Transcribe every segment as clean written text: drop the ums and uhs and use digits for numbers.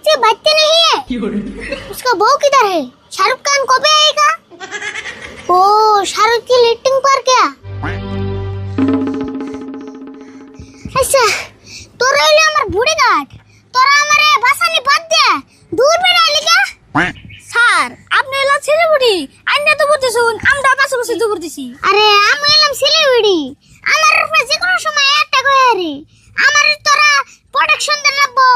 बच्चे बच्चे नहीं है। उसका बहू किधर है? शाहरुख खान कब आएगा? ओ शाहरुख की लिटिंग पर क्या? अच्छा তোরা হইলে আমার বুড়ি গাট, তোরা আমারে বাসানি বাদ দে দূর বেড়ালি কা? স্যার আপনি হলো ছেলেবুড়ি, আইনা তো বলতেছুন আমরা পাশে বসে তো করতেছি। আরে আমি এলাম সিলিগুড়ি, আমার উপরে যে কোনো সময় অ্যাটাক হয়ে রে, আমার তোরা প্রোটেকশন দেন লাগবো।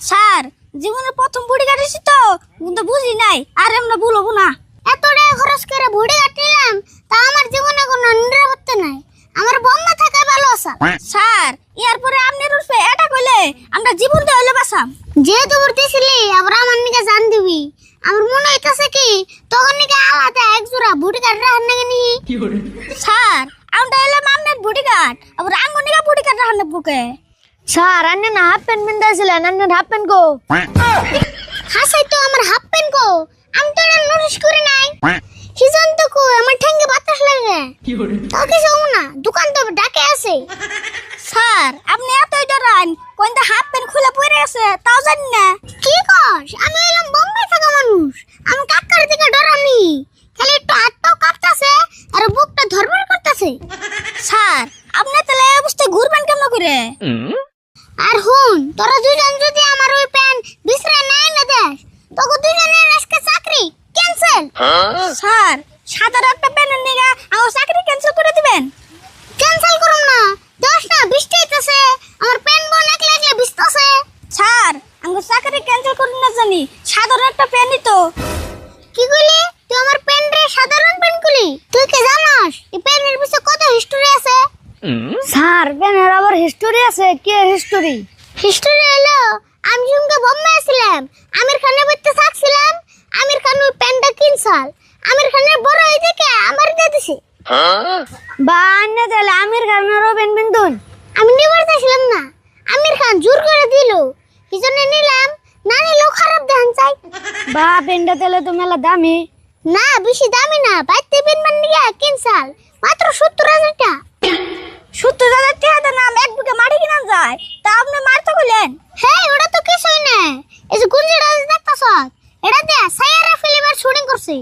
স্যার জীবনের প্রথম বুড়ি কাটিছি তো কিন্তু বুঝি নাই, আর আমরা বলবো না। এত টাকা খরচ করে বুড়ি গাট নিলাম, তা আমার জীবনে কোনো নিরাপত্তা নাই, আমার বম্মা থাকা ভালো আছে। স্যার এরপরে আপনার উপরে এটা কইলে আমরা জীবন দিয়ে হইলে বাঁচাম। যেহেতু উঠতেছিলি আবার আমার নিকে জান দিবি, আমার মনে হইতাছে কি তখন নিকে আলাদা এক জোড়া বুড়ি গাট রাখার নাকি নি। স্যার আমরা হইলাম আপনার বুড়ি গাট, আবার আঙ্গনিকা বুড়ি গাট রাখার বুকে। স্যার আন্নে না হাফ প্যান্ট পিন্দাছিলেন, আন্নের হাফ প্যান্ট কো? হাসাই তো আমার হাফ প্যান্ট কো, আমি তো এটা নোটিস করি নাই। সিজন তো কো আমার ঠ্যাঙ্গে বাতাস লাগে, তাও কিছু না, দোকান তো ডাকে আছে। স্যার আপনি এতই ডরান, কোনটা হাফ প্যান্ট খুলে পড়ে আছে তাও জানি না। কি কস? আমি এলাম বোম্বে থাকা মানুষ, আমি কাকার দিকে ডরানি, খালি একটু হাত পাও কাঁপতাছে আর বুকটা ধরবড় করতেছে। স্যার আপনি তাহলে এই অবস্থায় ঘুরবেন কেমন করে? আর হুন, তোরা দুজন যদি আমার ওই প্যান বিছরা নাই না দেস, তোকে দুজনের আজকে চাকরি ক্যান্সেল। স্যার সাধারণ একটা প্যানের নিগা আমার চাকরি ক্যান্সেল করে দিবেন? ক্যান্সেল করুম না, দশ না বৃষ্টি হইতাছে, আমার প্যান বোন একলা একলা ভিজতাছে। স্যার আমার চাকরি ক্যান্সেল করুন না জানি, সাধারণ একটা প্যানই তো। কি কইলি? তুই আমার প্যান রে সাধারণ প্যান কইলি? তুই কি জানাস এই প্যানের পিছে কত হিস্টোরি আছে? স্যার প্যানের আবার হিস্টোরি আছে? কি হিস্টোরি? হিস্টোরি হলো আমি যখন বোম্বে ছিলাম, আমির খানের বাড়িতে থাকছিলাম, আমির খান ওই প্যানটা কিনছাল, আমির খানের বড় হয়ে দেখে আমার দিয়ে দিছে। বা আন্নে তাহলে আমির খানেরও প্যান্ট পিন্তুন? আমি নিবার চাইছিলাম না, আমির খান জোর করে দিল, কি জন্য নিলাম, না নিলেও খারাপ দেখান চাই। বা প্যান্টটা তাহলে তো মেলা দামি। না বেশি দামি না, বাইতে পেন মান নিয়ে কিনছাল মাত্র 70,000 টাকা। 70,000 টাকা নাম এক বিঘা মাটি কিনা যায়, তা আপনি মারতে কইলেন? হ্যাঁ ওটা তো কিছুই না, এই যে গুঞ্জিটা দেখতাছ, এটা দিয়ে সাইয়ারা ফিল্মের শুটিং করছি।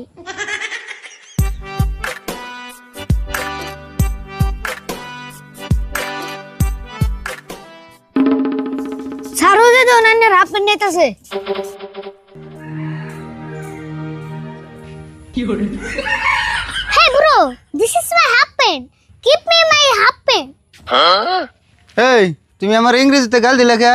স্যার ও যে তো আন্নের হাফ প্যান্ট নিতেছে। Hey bro, this is my half pen. Give me my half pen. এই তুমি আমার ইংরেজিতে গাল দিলে কে?